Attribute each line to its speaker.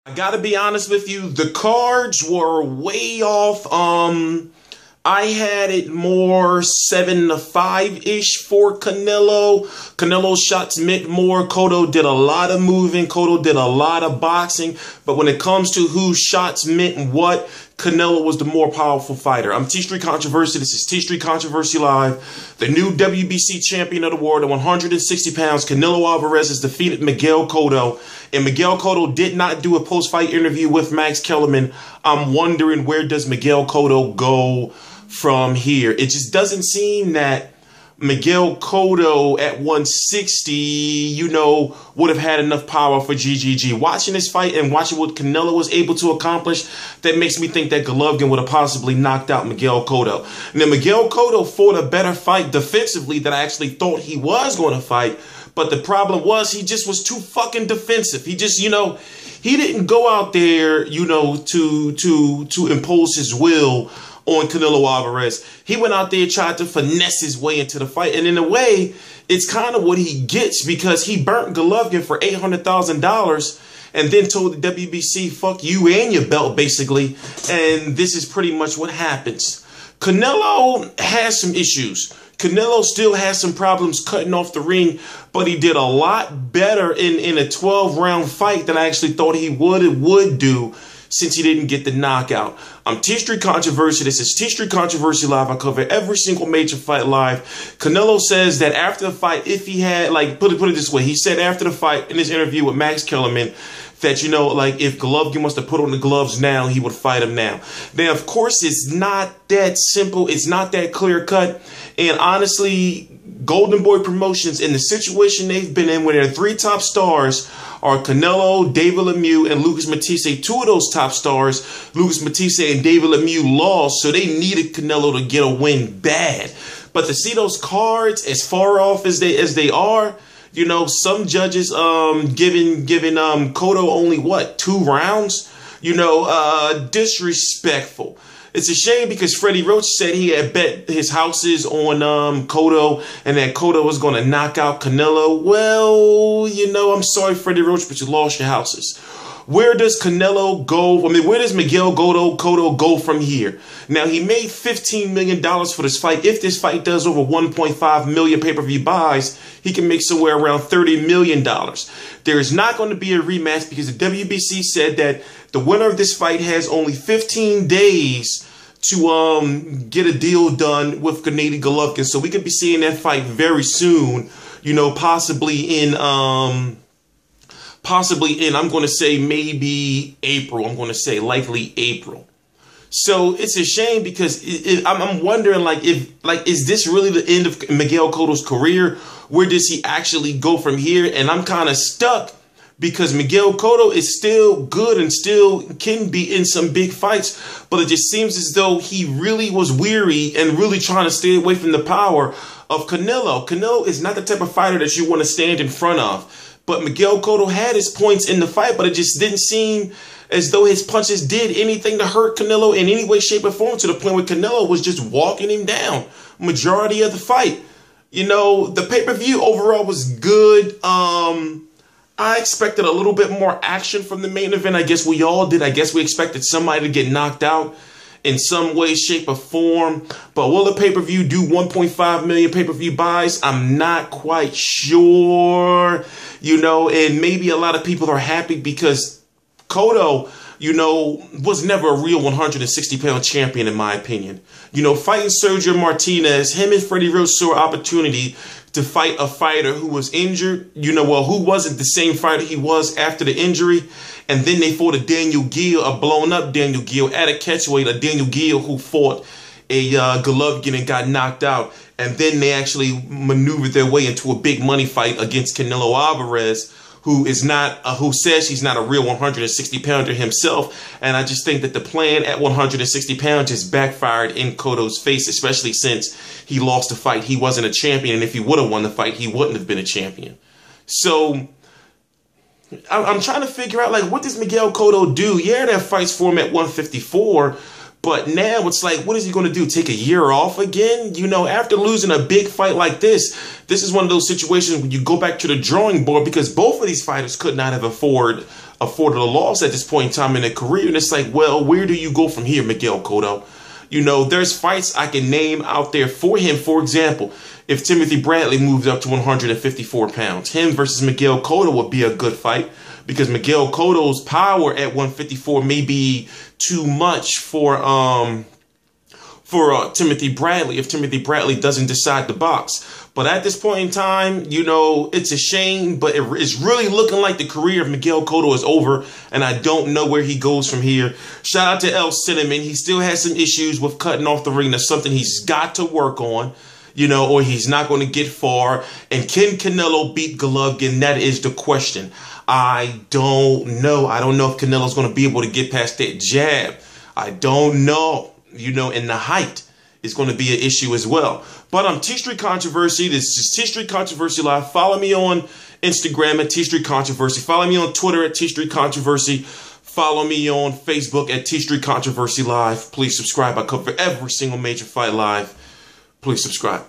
Speaker 1: I gotta be honest with you, the cards were way off. I had it more 7-5-ish for Canelo. Canelo shots meant more. Cotto did a lot of moving. Cotto did a lot of boxing. But when it comes to who shots meant what, Canelo was the more powerful fighter. I'm T-Street Controversy. This is T-Street Controversy Live. The new WBC champion of the world at 160 pounds, Canelo Alvarez, has defeated Miguel Cotto. And Miguel Cotto did not do a post-fight interview with Max Kellerman. I'm wondering, where does Miguel Cotto go from here? It just doesn't seem that Miguel Cotto at 160, you know, would have had enough power for GGG. Watching this fight and watching what Canelo was able to accomplish, that makes me think that Golovkin would have possibly knocked out Miguel Cotto. Now, Miguel Cotto fought a better fight defensively than I actually thought he was going to fight. But the problem was he just was too fucking defensive. He just, you know, he didn't go out there, you know, to impose his will on Canelo Alvarez. He went out there, tried to finesse his way into the fight. And in a way, it's kind of what he gets, because he burnt Golovkin for $800,000 and then told the WBC, fuck you and your belt, basically. And this is pretty much what happens. Canelo has some issues. Canelo still has some problems cutting off the ring, but he did a lot better in a 12-round fight than I actually thought he would do, since he didn't get the knockout. I'm T-Street Controversy. This is T-Street Controversy Live. I cover every single major fight live. Canelo says that after the fight, if he had, like, put it this way, he said after the fight in his interview with Max Kellerman that, you know, like, if Golovkin wants to put on the gloves now, he would fight him now. Now, of course, it's not that simple. It's not that clear cut. And honestly, Golden Boy Promotions, in the situation they've been in, where their three top stars are Canelo, David Lemieux, and Lucas Matisse. Two of those top stars, Lucas Matisse and David Lemieux, lost, so they needed Canelo to get a win bad. But to see those cards as far off as they are, you know, some judges giving Cotto only what, 2 rounds? You know, disrespectful. It's a shame, because Freddie Roach said he had bet his houses on Cotto, and that Cotto was going to knock out Canelo. Well, you know, I'm sorry, Freddie Roach, but you lost your houses. Where does Canelo go? I mean, where does Miguel Cotto go from here? Now, he made $15 million for this fight. If this fight does over 1.5 million pay-per-view buys, he can make somewhere around $30 million. There is not going to be a rematch, because the WBC said that the winner of this fight has only 15 days to get a deal done with Gennady Golovkin. So we could be seeing that fight very soon, you know, possibly in, I'm going to say maybe April. I'm going to say likely April. So it's a shame, because I'm wondering, like, is this really the end of Miguel Cotto's career? Where does he actually go from here? And I'm kind of stuck, because Miguel Cotto is still good and still can be in some big fights, but it just seems as though he really was weary and really trying to stay away from the power of Canelo. Canelo is not the type of fighter that you want to stand in front of. But Miguel Cotto had his points in the fight, but it just didn't seem as though his punches did anything to hurt Canelo in any way, shape, or form, to the point where Canelo was just walking him down majority of the fight. You know, the pay-per-view overall was good. I expected a little bit more action from the main event. I guess we all did. I guess we expected somebody to get knocked out in some way, shape, or form. But will the pay-per-view do 1.5 million pay-per-view buys? I'm not quite sure. You know, and maybe a lot of people are happy, because Cotto, you know, was never a real 160-pound champion, in my opinion. You know, fighting Sergio Martinez, him and Freddie Roach saw an opportunity to fight a fighter who was injured, you know, well, who wasn't the same fighter he was after the injury. And then they fought a Daniel Geale, a blown-up Daniel Geale, at a catchweight, a Daniel Geale who fought a Golovkin and got knocked out. And then they actually maneuvered their way into a big money fight against Canelo Alvarez, who is not, who says he's not a real 160-pounder himself. And I just think that the plan at 160 pounds just backfired in Cotto's face, especially since he lost the fight. He wasn't a champion, and if he would have won the fight, he wouldn't have been a champion. So I'm trying to figure out, like, what does Miguel Cotto do? Yeah, that fight's for him at 154, but now it's like, what is he going to do? Take a year off again? You know, after losing a big fight like this is one of those situations when you go back to the drawing board, because both of these fighters could not have afforded afforded a loss at this point in time in their career. And it's like, well, where do you go from here, Miguel Cotto? You know, there's fights I can name out there for him. For example, if Timothy Bradley moves up to 154 pounds, him versus Miguel Cotto would be a good fight, because Miguel Cotto's power at 154 may be too much for Timothy Bradley if Timothy Bradley doesn't decide to box. But at this point in time, you know, it's a shame, but it's really looking like the career of Miguel Cotto is over, and I don't know where he goes from here. Shout out to El Cinnamon. He still has some issues with cutting off the ring. That's something he's got to work on, you know, or he's not going to get far. And can Canelo beat Golovkin? That is the question. I don't know. I don't know if Canelo's going to be able to get past that jab. I don't know. You know, and the height is going to be an issue as well. But T Street Controversy. This is T Street Controversy Live. Follow me on Instagram at T Street Controversy. Follow me on Twitter at T Street Controversy. Follow me on Facebook at T Street Controversy Live. Please subscribe. I cover every single major fight live. Please subscribe.